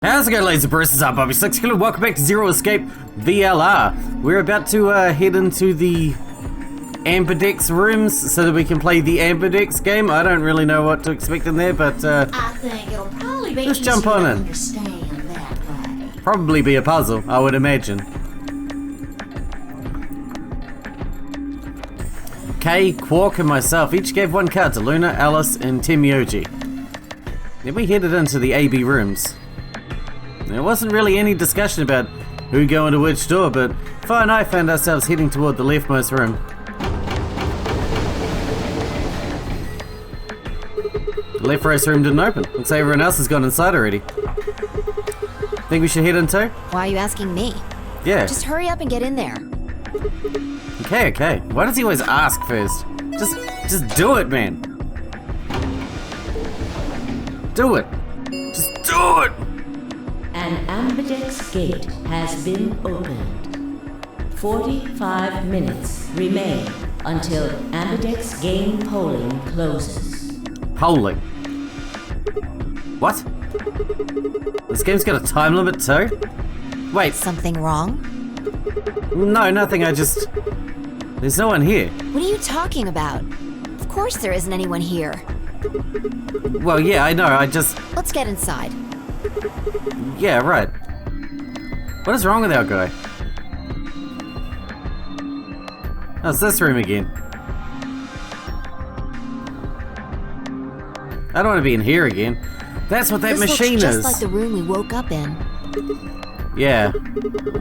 How's it going, ladies and bros? I'm Bobby Sixkilla. Welcome back to Zero Escape VLR. We're about to head into the Ambidex rooms so that we can play the Ambidex game. I don't really know what to expect in there, but I think it'll probably be just jump on in. Understand that way. Probably be a puzzle, I would imagine. Kay, Quark, and myself each gave one card to Luna, Alice, and Temioji. Then we headed into the AB rooms. There wasn't really any discussion about who go into which door, but Fi and I found ourselves heading toward the leftmost room. The leftmost room didn't open. Looks like everyone else has gone inside already. Think we should head in too? Why are you asking me? Yeah. Just hurry up and get in there. Okay. Why does he always ask first? Just do it, man. Do it. Just do it! An Ambidex gate has been opened. 45 minutes remain until Ambidex game polling closes. Polling? What? This game's got a time limit too? Wait, Something wrong? no, nothing, there's no one here. What are you talking about? Of course there isn't anyone here. Well, yeah, I know, Let's get inside. yeah, right. What is wrong with our guy? Oh, it's this room again. I don't want to be in here again. That's what that This machine looks is. just like the room we woke up in. Yeah.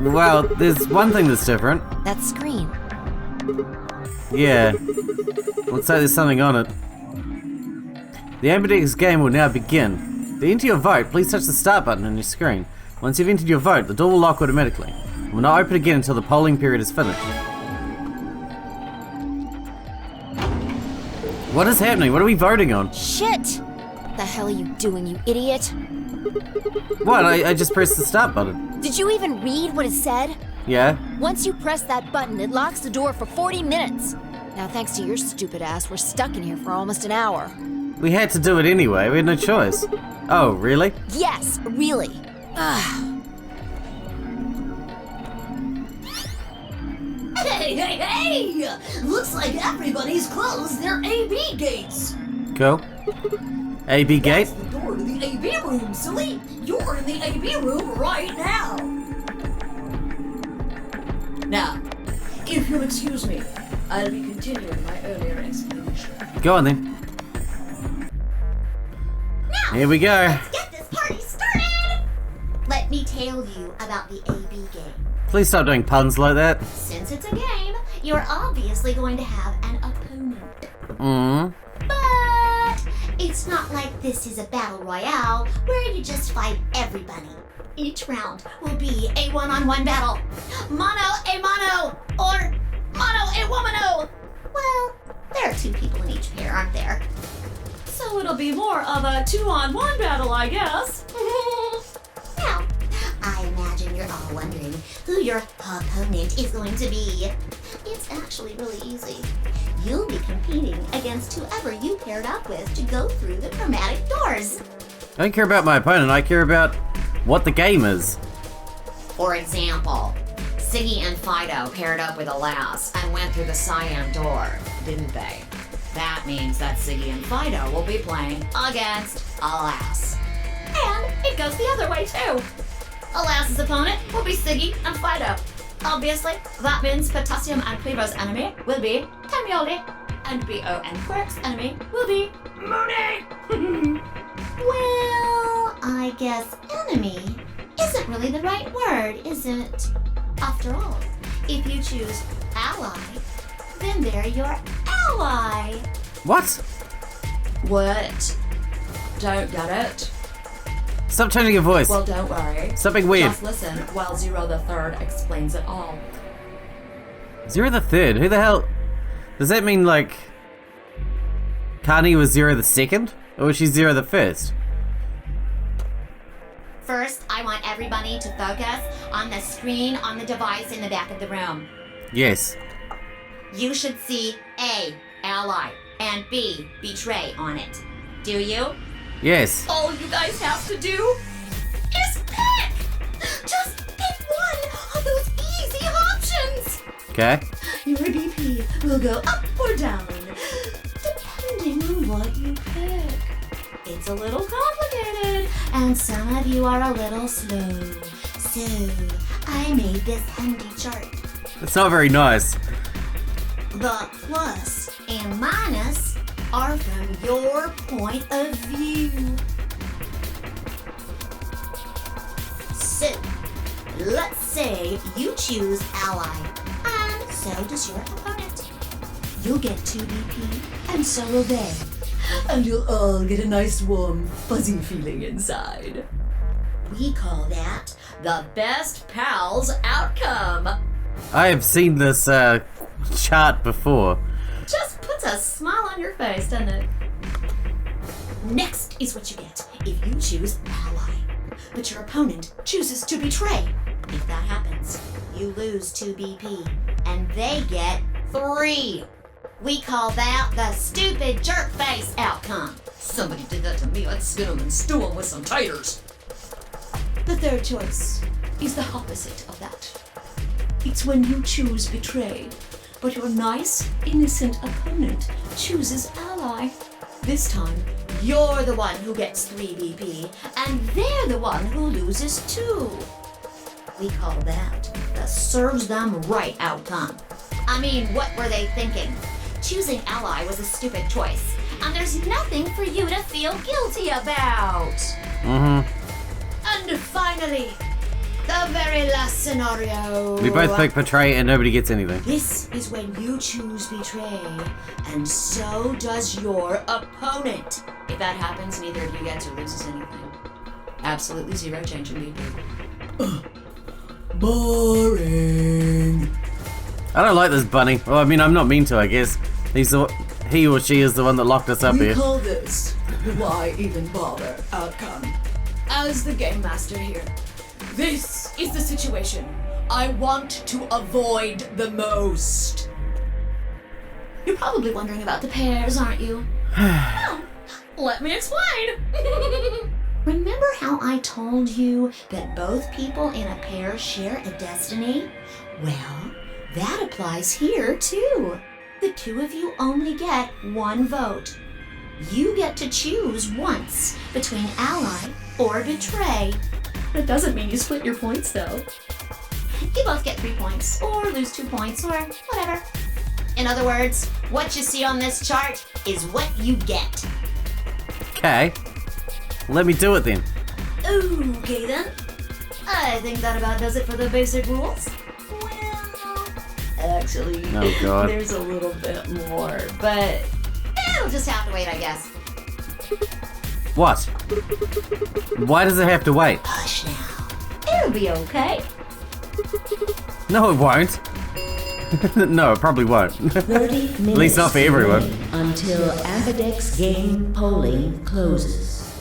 Well, there's one thing that's different. That screen. Yeah. Looks like there's something on it. The Ambidex game will now begin. To enter your vote, please touch the start button on your screen. Once you've entered your vote, the door will lock automatically. It will not open again until the polling period is finished. What is happening? What are we voting on? Shit! What the hell are you doing, you idiot? What? I just pressed the start button. Did you even read what it said? Yeah? Once you press that button, it locks the door for 40 minutes. Now, thanks to your stupid ass, we're stuck in here for almost an hour. We had to do it anyway. We had no choice. Oh, really? Yes, really. Hey! Looks like everybody's closed their AB gates. Cool. AB gate? That's the door to the AB room, silly. You're in the AB room right now. Now, if you'll excuse me, I'll be continuing my earlier explanation. Go on then. Now, Here we go. let's get this party started. Let me tell you about the AB game. Please stop doing puns like that. Since it's a game, you're obviously going to have an opponent. But it's not like this is a battle royale where you just fight everybody. Each round will be a one-on-one battle. Mono a mono, or mono a womano. Well, there are two people in each pair, aren't there? So it'll be more of a 2-on-1 battle, I guess. Now, I imagine you're all wondering who your opponent is going to be. It's actually really easy. You'll be competing against whoever you paired up with to go through the chromatic doors. I don't care about my opponent, I care about what the game is. For example, Siggy and Fido paired up with Alas and went through the cyan door, didn't they? That means that Siggy and Fido will be playing against Alas. And it goes the other way, too. Alas's opponent will be Siggy and Fido. Obviously, that means Potassium and Quivo's enemy will be Tamioli, and B.O. and Quirk's enemy will be Mooney. Well, I guess enemy isn't really the right word, is it? After all, if you choose ally, then they're your ally. What? What? Don't get it? Stop changing your voice. Well, don't worry. Stop being weird. Just listen while Zero the Third explains it all. Zero the Third? Who the hell? Does that mean like Carney was Zero the Second? Or was she Zero the First? First, I want everybody to focus on the screen on the device in the back of the room. Yes. You should see A, ally, and B, betray on it. Do you? Yes. All you guys have to do is Okay. Your BP will go up or down, depending on what you pick. It's a little complicated, And some of you are a little slow. So, I made this handy chart. That's not very nice. The plus and minus are from your point of view. So, let's say you choose ally, and so does your opponent. You'll get 2 BP, and so will they. and you'll all get a nice warm, fuzzy feeling inside. We call that The best pals outcome. I have seen this chart before. Just puts a smile on your face, doesn't it? next is what you get if you choose ally. But your opponent chooses to betray. If that happens, you lose 2 BP, and they get 3. We call that the stupid jerk face outcome. Somebody did that to me, I'd skin them and stew them with some taters. The third choice is the opposite of that. It's when you choose betray, but your nice, innocent opponent chooses ally. This time, you're the one who gets 3 BP, and they're the one who loses 2. We call that the serves them right outcome. I mean, what were they thinking? Choosing ally was a stupid choice, and there's nothing for you to feel guilty about. And finally, the very last scenario. We both pick betray and nobody gets anything. This is when you choose betray, and so does your opponent. If that happens, neither of you gets or loses anything. Absolutely zero change in BP. Boring. I don't like this bunny. Well, I mean, I'm not mean to, I guess. He or she is the one that locked us up We here. call this the why even bother outcome. As the game master here, this is the situation I want to avoid the most. You're probably wondering about the pairs, aren't you? Well, let me explain. Remember how I told you that both people in a pair share a destiny? Well, that applies here too. The 2 of you only get 1 vote. You get to choose once between ally or betray. That doesn't mean you split your points, though. You both get 3 points, or lose 2 points, or whatever. In other words, what you see on this chart is what you get. Okay. Let me do it then. Okay then. I think that about does it for the basic rules. Actually, Oh, God. there's a little bit more, but It'll just have to wait, I guess. What? Why does it have to wait? Hush now. it'll be okay. No, it won't. No, it probably won't. 30 minutes least not for everyone. remain until Ambidex game polling closes.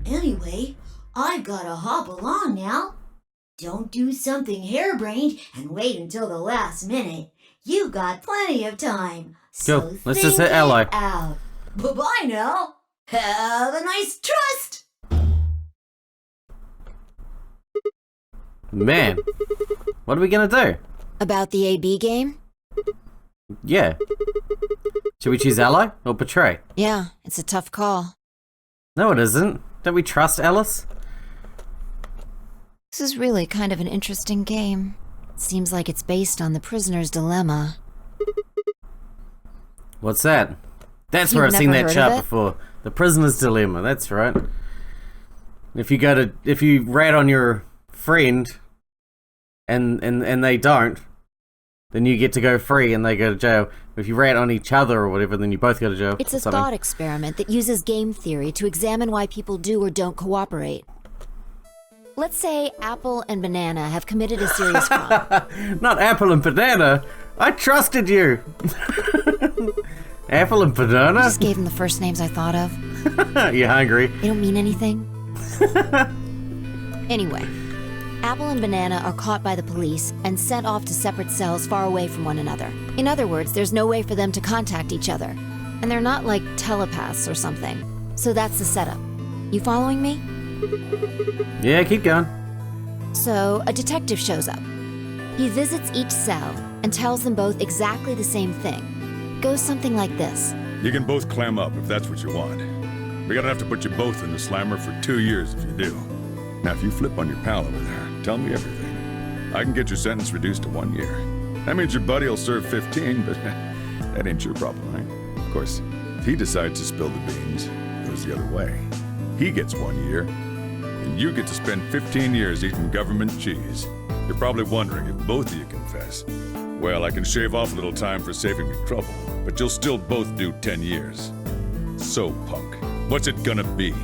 Anyway, I gotta hop along now. Don't do something harebrained and wait until the last minute. You got plenty of time. So Go, let's just hit think ally. it out. Bye-bye now. Have a nice trust. Man, what are we gonna do? About the AB game? Yeah. Should we choose ally or betray? Yeah, it's a tough call. No, it isn't. Don't we trust Alice? This is really kind of an interesting game. It seems like it's based on the prisoner's dilemma. What's that? That's You've where I've seen never that heard of chart it? before. The prisoner's dilemma. That's right. If you rat on your friend, and they don't, then you get to go free and they go to jail. If you rat on each other or whatever, then you both go to jail. It's or a something. thought experiment that uses game theory to examine why people do or don't cooperate. Let's say Apple and Banana have committed a serious crime. Not apple and banana. I trusted you. Apple and banana. Just gave them the first names I thought of. You hungry? They don't mean anything. Anyway, Apple and Banana are caught by the police and sent off to separate cells far away from one another. In other words, there's no way for them to contact each other. And they're not like telepaths or something. So that's the setup. You following me? Yeah, keep going. So a detective shows up. He visits each cell and tells them both exactly the same thing. Goes something like this. You can both clam up if that's what you want. We're gonna have to put you both in the slammer for 2 years if you do. Now, if you flip on your pal over there, tell me everything. I can get your sentence reduced to 1 year. That means your buddy will serve 15, but that ain't your problem, right? Of course, if he decides to spill the beans, it goes the other way. He gets 1 year, and you get to spend 15 years eating government cheese. You're probably wondering if both of you confess. Well, I can shave off a little time for saving me trouble, but you'll still both do 10 years. So, punk, what's it gonna be? You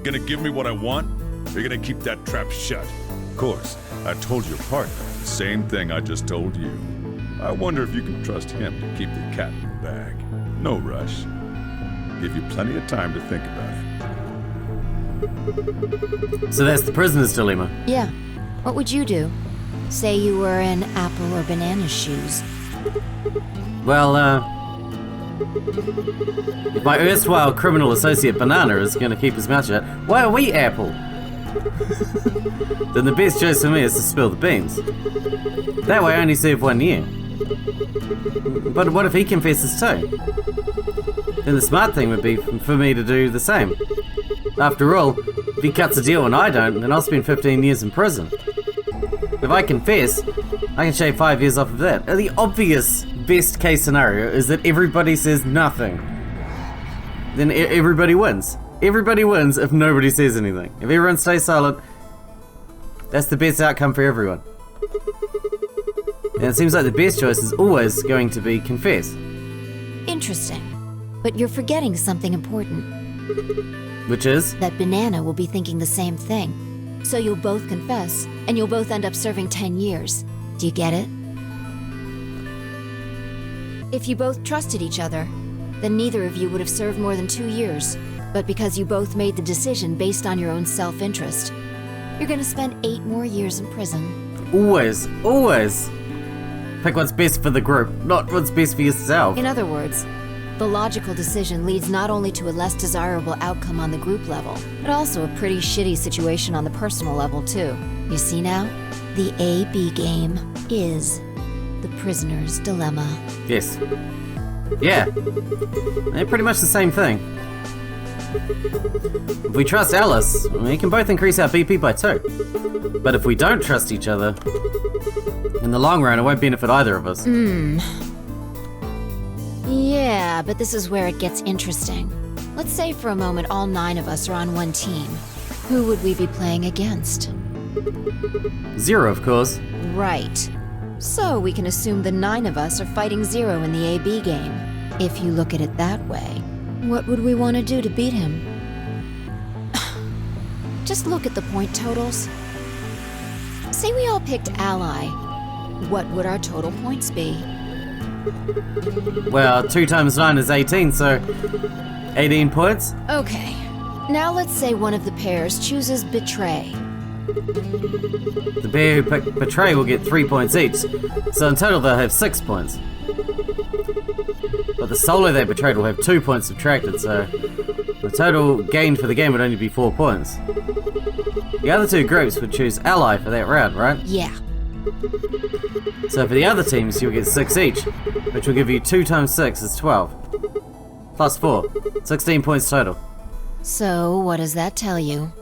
gonna give me what I want, or you gonna keep that trap shut? Of course, I told your partner the same thing I just told you. I wonder if you can trust him to keep the cat in the bag. No rush. Give you plenty of time to think about it. So that's the prisoner's dilemma. Yeah. What would you do? Say you were in Apple or Banana's shoes. Well, if my erstwhile criminal associate Banana is going to keep his mouth shut, why are we Apple? Then the best choice for me is to spill the beans. That way I only serve 1 year. But what if he confesses too? Then the smart thing would be for me to do the same. After all, if he cuts a deal and I don't, then I'll spend 15 years in prison. If I confess, I can shave 5 years off of that. The obvious best case scenario is that everybody says nothing. Then everybody wins. Everybody wins if nobody says anything. If everyone stays silent, that's the best outcome for everyone. And it seems like the best choice is always going to be confess. Interesting. But you're forgetting something important. Which is? That Banana will be thinking the same thing. So you'll both confess, and you'll both end up serving 10 years. Do you get it? If you both trusted each other, then neither of you would have served more than 2 years. But because you both made the decision based on your own self-interest, you're gonna spend 8 more years in prison. Always, always pick what's best for the group, not what's best for yourself. In other words, the logical decision leads not only to a less desirable outcome on the group level, but also a pretty shitty situation on the personal level too. You see now? The A-B game is the prisoner's dilemma. Yes. Yeah. They're pretty much the same thing. If we trust Alice, we can both increase our BP by 2. But if we don't trust each other, in the long run, it won't benefit either of us. Yeah, but this is where it gets interesting. Let's say for a moment all 9 of us are on one team. Who would we be playing against? 0, of course. Right. So we can assume the 9 of us are fighting 0 in the AB game. If you look at it that way, what would we want to do to beat him? Just look at the point totals. Say we all picked Ally. What would our total points be? Well, 2 times 9 is 18, so 18 points. Okay. Now let's say one of the pairs chooses Betray. The pair who pick Betray will get 3 points each, so in total they'll have 6 points. But the solo they betrayed will have 2 points subtracted, so the total gained for the game would only be 4 points. The other 2 groups would choose Ally for that round, right? Yeah. So for the other teams, you'll get 6 each, which will give you 2 times 6 is 12. Plus 4, 16 points total. So what does that tell you?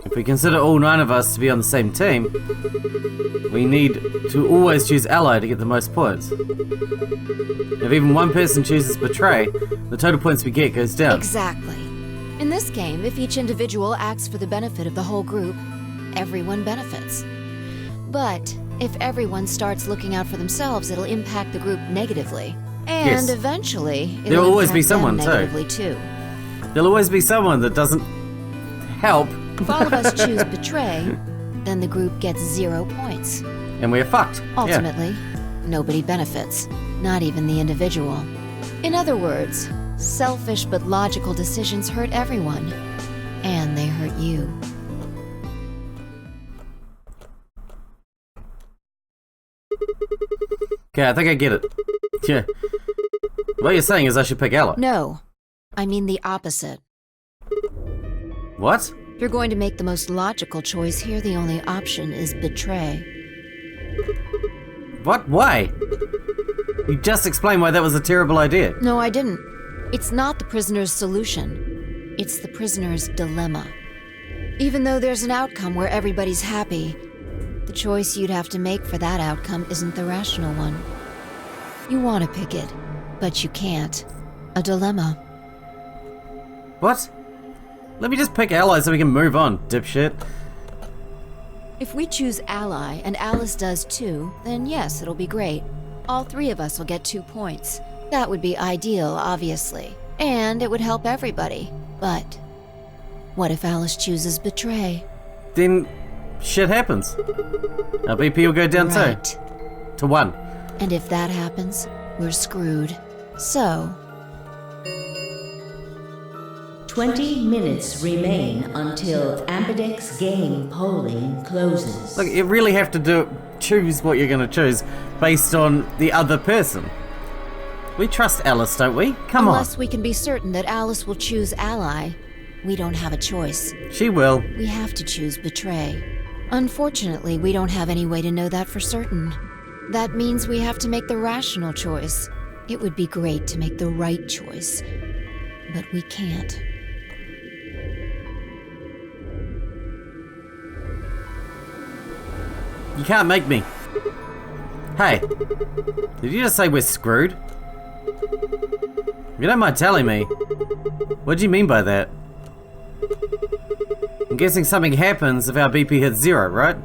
If we consider all 9 of us to be on the same team, we need to always choose Ally to get the most points. If even one person chooses Betray, the total points we get goes down. Exactly. In this game, if each individual acts for the benefit of the whole group, everyone benefits. But if everyone starts looking out for themselves, it'll impact the group negatively. And Yes. eventually, it'll There'll always impact be them someone, too. negatively too. There'll always be someone that doesn't help, If all of us choose Betray, then the group gets 0 points. and we're fucked. Yeah. Ultimately, nobody benefits, not even the individual. In other words, selfish but logical decisions hurt everyone, and they hurt you. Okay, I think I get it. Yeah. What you're saying is I should pick Ally. No, I mean the opposite. What? If you're going to make the most logical choice here, the only option is Betray. What? Why? You just explained why that was a terrible idea. No, I didn't. It's not the prisoner's solution. It's the prisoner's dilemma. Even though there's an outcome where everybody's happy, the choice you'd have to make for that outcome isn't the rational one. You want to pick it, but you can't. A dilemma. What? Let me just pick Ally so we can move on, dipshit. If we choose Ally and Alice does too, then yes, it'll be great. All three of us will get 2 points. That would be ideal, obviously. And it would help everybody. But what if Alice chooses Betray? Then shit happens. Our BP will go down Right. too. To 1. And if that happens, we're screwed. So, 20 minutes remain until Ambidex game polling closes. Look, you really have to choose what you're going to choose based on the other person. We trust Alice, don't we? Come unless we can be certain that Alice will choose Ally, we don't have a choice. on. She will. We have to choose Betray. Unfortunately, we don't have any way to know that for certain. That means we have to make the rational choice. It would be great to make the right choice, but we can't. You can't make me. Hey, did you just say we're screwed? If you don't mind telling me, what do you mean by that? I'm guessing something happens if our BP hits 0, right?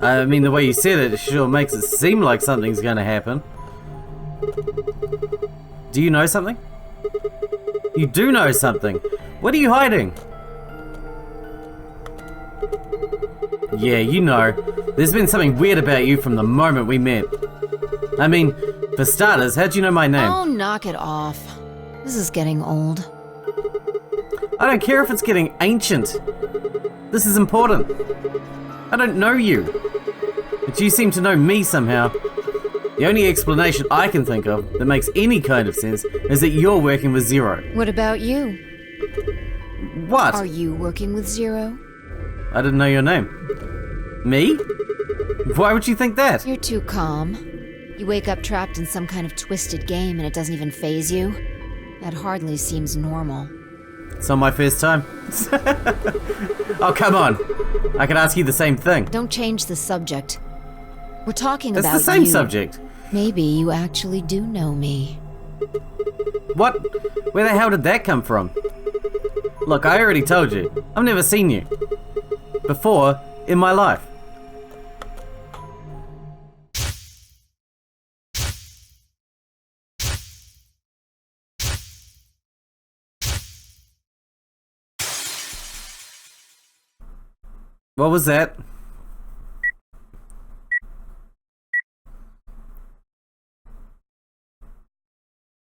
I mean, the way you said it sure makes it seem like something's gonna happen. Do you know something? You do know something. What are you hiding? Yeah, you know. There's been something weird about you from the moment we met. I mean, for starters, how'd you know my name? Oh, knock it off. This is getting old. I don't care if it's getting ancient. This is important. I don't know you. But you seem to know me somehow. The only explanation I can think of that makes any kind of sense is that you're working with Zero. What about you? What? Are you working with Zero? I didn't know your name. Me? Why would you think that? You're too calm. You wake up trapped in some kind of twisted game and it doesn't even faze you. That hardly seems normal. It's not my first time. Oh, come on. I could ask you the same thing. Don't change the subject. We're talking It's about the same you. subject. Maybe you actually do know me. What? Where the hell did that come from? Look, I already told you. I've never seen you. Before, in my life. What was that?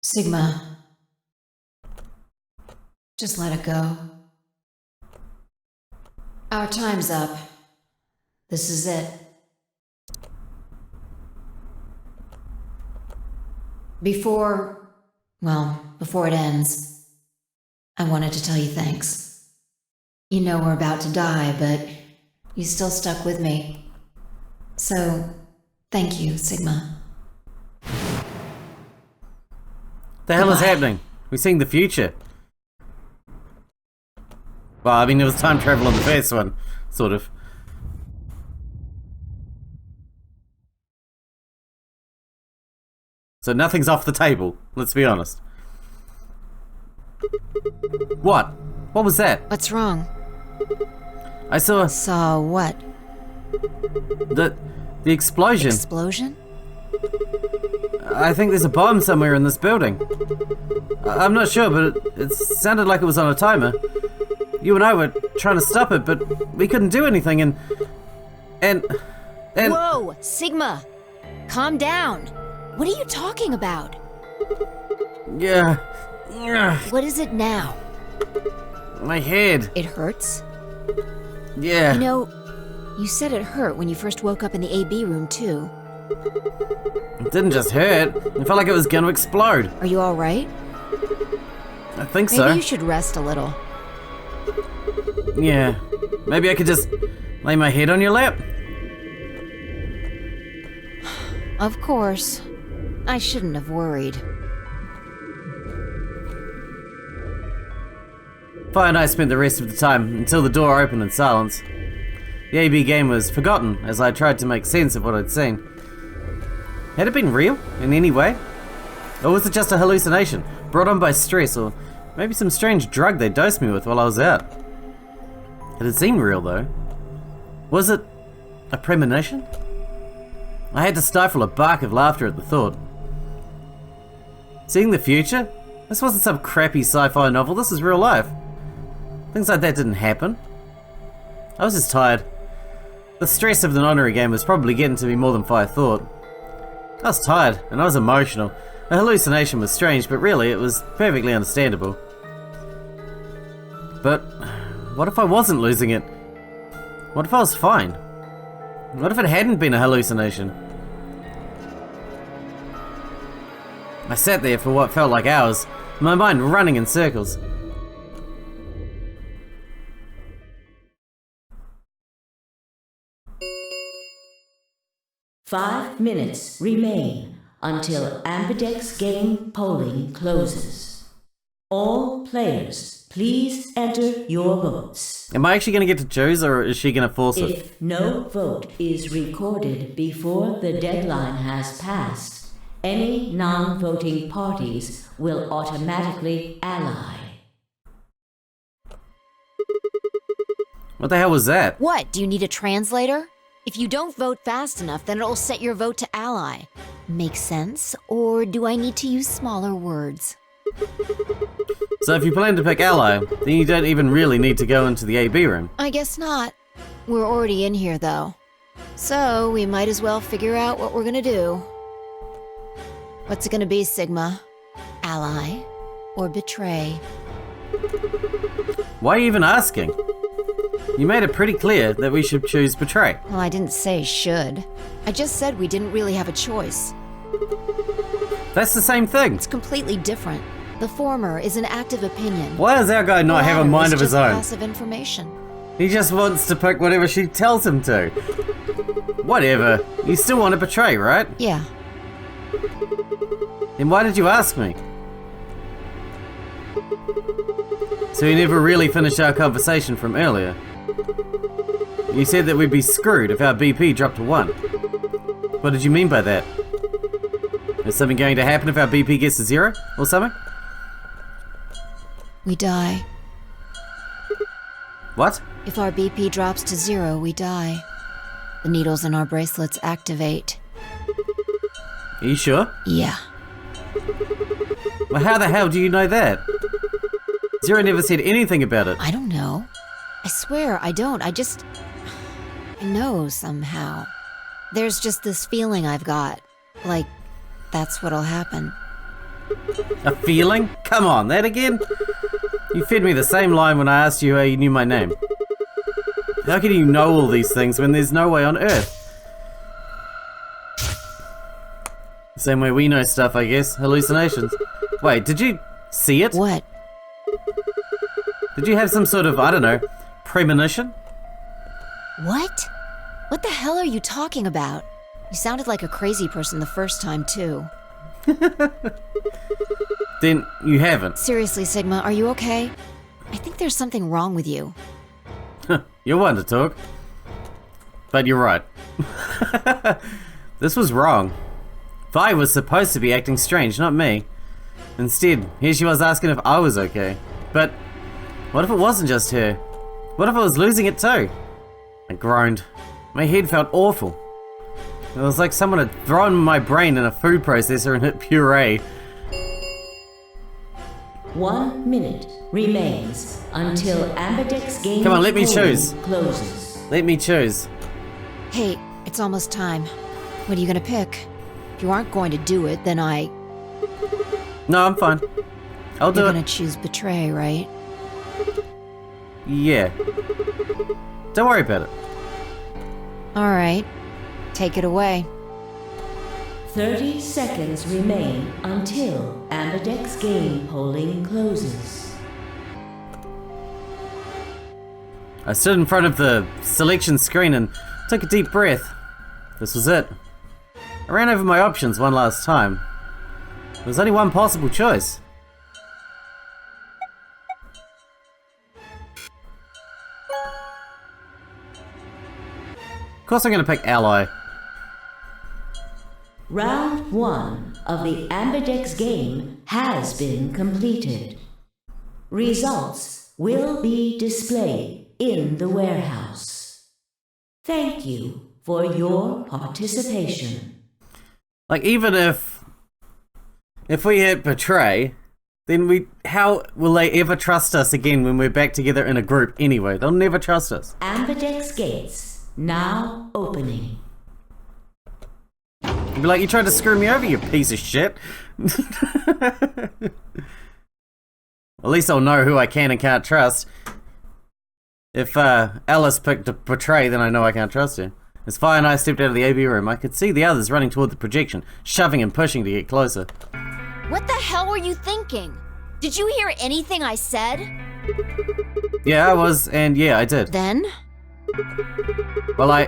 Sigma. Just let it go. Our time's up. This is it. Before it ends, I wanted to tell you thanks. You know we're about to die, but you still stuck with me. So, thank you, Sigma. The hell is Goodbye. happening? We're seeing the future. Well, I mean, there was time travel on the first one, sort of. So nothing's off the table, let's be honest. What? What was that? What's wrong? I saw Saw what? the explosion. Explosion? I think there's a bomb somewhere in this building. I'm not sure, but it sounded like it was on a timer. You and I were trying to stop it, but we couldn't do anything, and Whoa! Sigma! Calm down! What are you talking about? yeah, What is it now? my head. It hurts? Yeah. You know, you said it hurt when you first woke up in the AB room, too. It didn't just hurt. It felt like it was going to explode. Are you alright? I think Maybe so. you should rest a little. Yeah. Maybe I could just lay my head on your lap. Of course. I shouldn't have worried. Fi and I spent the rest of the time until the door opened in silence. The AB game was forgotten as I tried to make sense of what I'd seen. Had it been real in any way? Or was it just a hallucination, brought on by stress, or maybe some strange drug they dosed me with while I was out? It had seemed real though. Was it a premonition? I had to stifle a bark of laughter at the thought. Seeing the future? This wasn't some crappy sci-fi novel, this is real life. Things like that didn't happen. I was just tired. The stress of the Nonary game was probably getting to me more than Fi thought. I was tired, and I was emotional. A hallucination was strange, but really it was perfectly understandable. But what if I wasn't losing it? What if I was fine? What if it hadn't been a hallucination? I sat there for what felt like hours, my mind running in circles. Five minutes remain until Ambidex game polling closes. All players, please enter your votes. Am I actually going to get to choose, or is she going to force it? If no vote is recorded before the deadline has passed, any non-voting parties will automatically ally. What the hell was that? What? Do you need a translator? If you don't vote fast enough, then it'll set your vote to ally. Make sense? Or do I need to use smaller words? So if you plan to pick ally, then you don't even really need to go into the AB room. I guess not. We're already in here, though. So we might as well figure out what we're gonna do. What's it gonna be, Sigma? Ally or betray? Why are you even asking? You made it pretty clear that we should choose betray. Well, I didn't say should. I just said we didn't really have a choice. That's the same thing. It's completely different. The former is an active opinion. Why does our guy not have a mind of his own? Passive information. He just wants to pick whatever she tells him to. Whatever. You still want to betray, right? Yeah. Then why did you ask me? So you never really finished our conversation from earlier. You said that we'd be screwed if our BP dropped to 1. What did you mean by that? Is something going to happen if our BP gets to 0 or something? We die. What? If our BP drops to 0, we die. The needles in our bracelets activate. Are you sure? Yeah. Well, how the hell do you know that? Zero never said anything about it. I don't know. I swear I don't. I know somehow. There's just this feeling I've got. Like, that's what'll happen. A feeling? Come on, that again? You fed me the same line when I asked you how you knew my name. How can you know all these things when there's no way on Earth? Same way we know stuff, I guess. Hallucinations. Wait, did you see it? What? Did you have some sort of, I don't know, premonition? What? What the hell are you talking about? You sounded like a crazy person the first time, too. Then you haven't. Seriously, Sigma, are you okay? I think there's something wrong with you. You're one to talk. But you're right. This was wrong. Vi was supposed to be acting strange, not me. Instead, here she was asking if I was okay. But what if it wasn't just her? What if I was losing it too? I groaned. My head felt awful. It was like someone had thrown my brain in a food processor and hit puree. 1 minute remains until Ambidex game Come on, let me choose. closes. Let me choose. Hey, it's almost time. What are you gonna pick? If you aren't going to do it, then No, I'm fine. I'll do You're it. gonna choose betray, right? Yeah. Don't worry about it. Alright. Take it away. 30 seconds remain until Ambidex game polling closes. I stood in front of the selection screen and took a deep breath. This was it. I ran over my options one last time. There was only one possible choice. Of course I'm gonna pick ally. Round 1 of the Ambidex game has been completed. Results will be displayed in the warehouse. Thank you for your participation. Like, even if we hit betray, then how will they ever trust us again when we're back together in a group anyway? They'll never trust us. Ambidex gates now opening. You'll be like, you tried to screw me over, you piece of shit. At least I'll know who I can and can't trust. If Alice picked to betray, then I know I can't trust her. As Fire and I stepped out of the AB room, I could see the others running toward the projection, shoving and pushing to get closer. What the hell were you thinking? Did you hear anything I said? Yeah, I was, and yeah, I did. Then? Well, I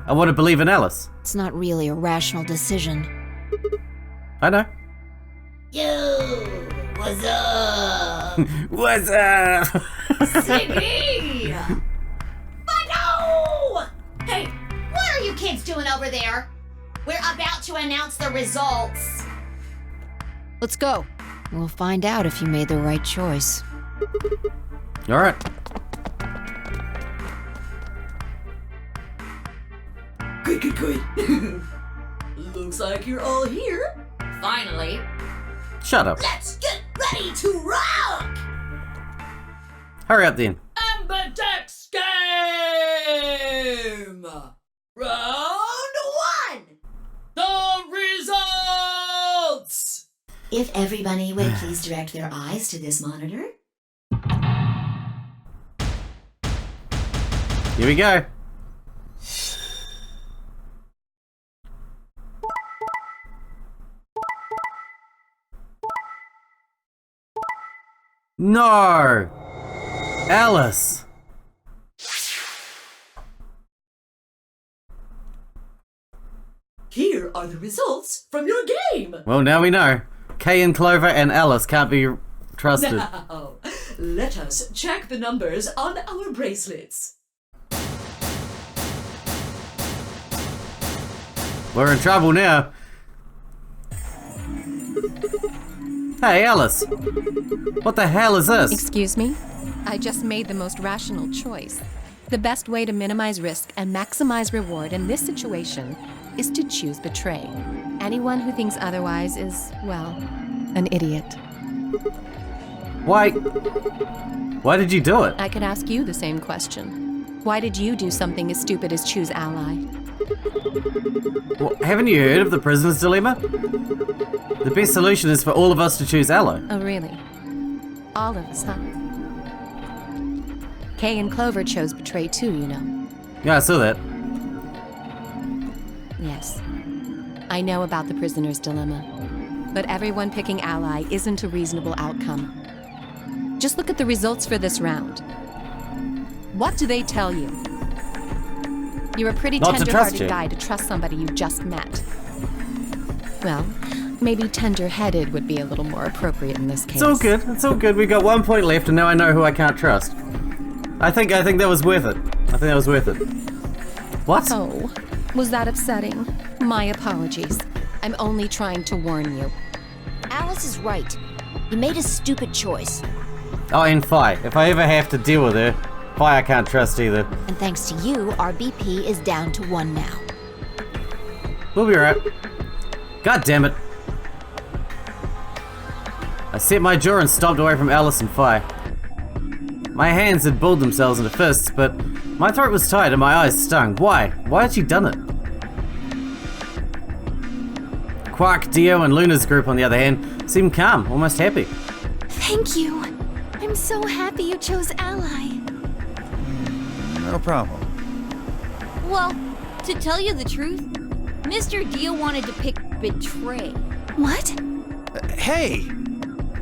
want to believe in Alice. It's not really a rational decision. I know. Yo, what's up? What's up? Siggy! Fido! Hey, what are you kids doing over there? We're about to announce the results. Let's go. We'll find out if you made the right choice. All right. Good. Looks like you're all here. Finally. Shut up. Let's get ready to rock! Hurry up then. Ambidex game! Round 1! The results! If everybody would please direct their eyes to this monitor. Here we go. No! Alice! Here are the results from your game. Well, now we know. Kay and Clover and Alice can't be trusted. Now, let us check the numbers on our bracelets. We're in trouble now. Hey, Alice. What the hell is this? Excuse me? I just made the most rational choice. The best way to minimize risk and maximize reward in this situation is to choose betray. Anyone who thinks otherwise is, well, an idiot. Why did you do it? I could ask you the same question. Why did you do something as stupid as choose ally? Well, haven't you heard of the prisoner's dilemma? The best solution is for all of us to choose ally. Oh, really? All of us, huh? Kay and Clover chose betray too, you know. Yeah, I saw that. Yes. I know about the prisoner's dilemma. But everyone picking ally isn't a reasonable outcome. Just look at the results for this round. What do they tell you? You're a pretty Not to trust tender-hearted you. guy to trust somebody you just met. Well, maybe tender-headed would be a little more appropriate in this case. It's all good. It's all good. We got 1 point left, and now I know who I can't trust. I think that was worth it. I think that was worth it. What? Oh, was that upsetting? My apologies. I'm only trying to warn you. Alice is right. You made a stupid choice. Oh, and Fi. If I ever have to deal with her, Fi I can't trust either. And thanks to you, our BP is down to 1 now. We'll be right. God damn it. I set my jaw and stomped away from Alice and Fi. My hands had balled themselves into fists, but my throat was tight and my eyes stung. Why? Why had she done it? Quark, Dio, and Luna's group, on the other hand, seemed calm, almost happy. Thank you. I'm so happy you chose ally. No problem. Well, to tell you the truth, Mr. Dio wanted to pick betray. What? Hey!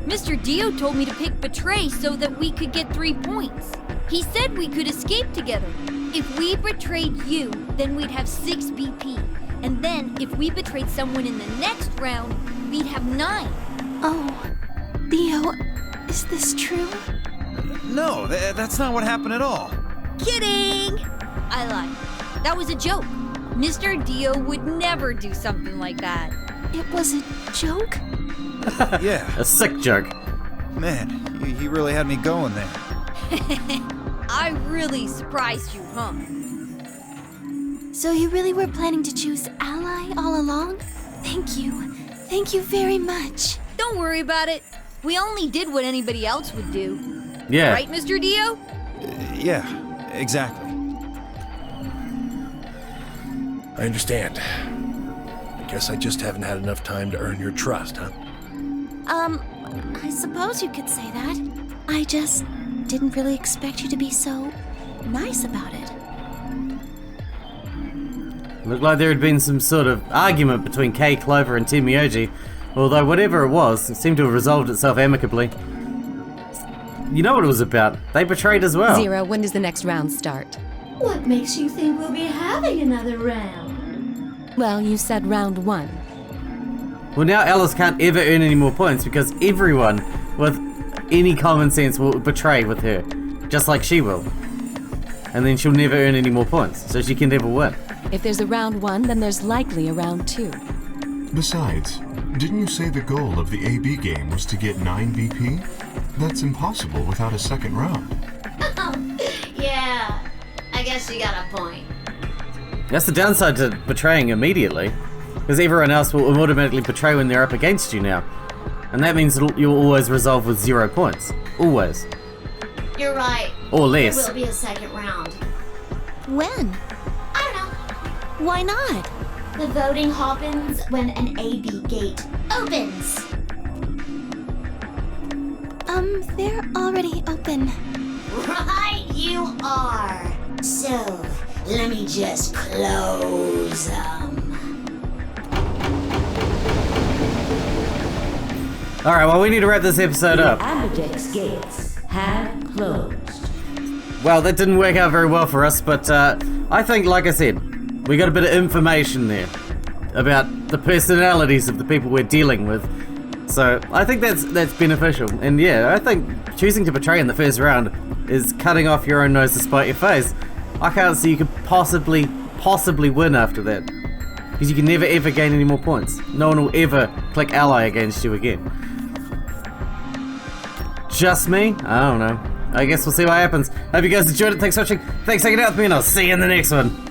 Mr. Dio told me to pick betray so that we could get 3 points. He said we could escape together. If we betrayed you, then we'd have 6 BP. And then, if we betrayed someone in the next round, we'd have 9. Oh, Theo, is this true? No, that's not what happened at all. Kidding! I lied. That was a joke. Mr. Dio would never do something like that. It was a joke? Yeah. A sick joke. Man, he really had me going there. I really surprised you, huh? So you really were planning to choose Ally all along? Thank you. Thank you very much. Don't worry about it. We only did what anybody else would do. Yeah. Right, Mr. Dio? Yeah, exactly. I understand. I guess I just haven't had enough time to earn your trust, huh? I suppose you could say that. I just didn't really expect you to be so nice about it. Looked like there had been some sort of argument between Kay, Clover, and Timioji, although whatever it was, it seemed to have resolved itself amicably. You know what it was about. They betrayed as well. 0, when does the next round start? What makes you think we'll be having another round? Well, you said round 1. Well, now Alice can't ever earn any more points because everyone with any common sense will betray with her, just like she will. And then she'll never earn any more points, so she can never win. If there's a round 1, then there's likely a round 2. Besides, didn't you say the goal of the AB game was to get 9 VP? That's impossible without a second round. Yeah, I guess you got a point. That's the downside to betraying immediately, because everyone else will automatically betray when they're up against you now. And that means you'll always resolve with 0 points. Always. You're right. Or less. There will be a second round. When? I don't know. Why not? The voting happens when an AB gate opens. They're already open. Right, you are. So, let me just close them. Alright, well, we need to wrap this episode The up. Ambidex gates have closed. Well, that didn't work out very well for us, but I think, like I said, we got a bit of information there about the personalities of the people we're dealing with. So I think that's beneficial. And yeah, I think choosing to betray in the first round is cutting off your own nose to spite your face. I can't see you could possibly win after that. Because you can never ever gain any more points. No one will ever click ally against you again. Just me? I don't know. I guess we'll see what happens. Hope you guys enjoyed it. Thanks for watching. Thanks for hanging out with me, and I'll see you in the next one.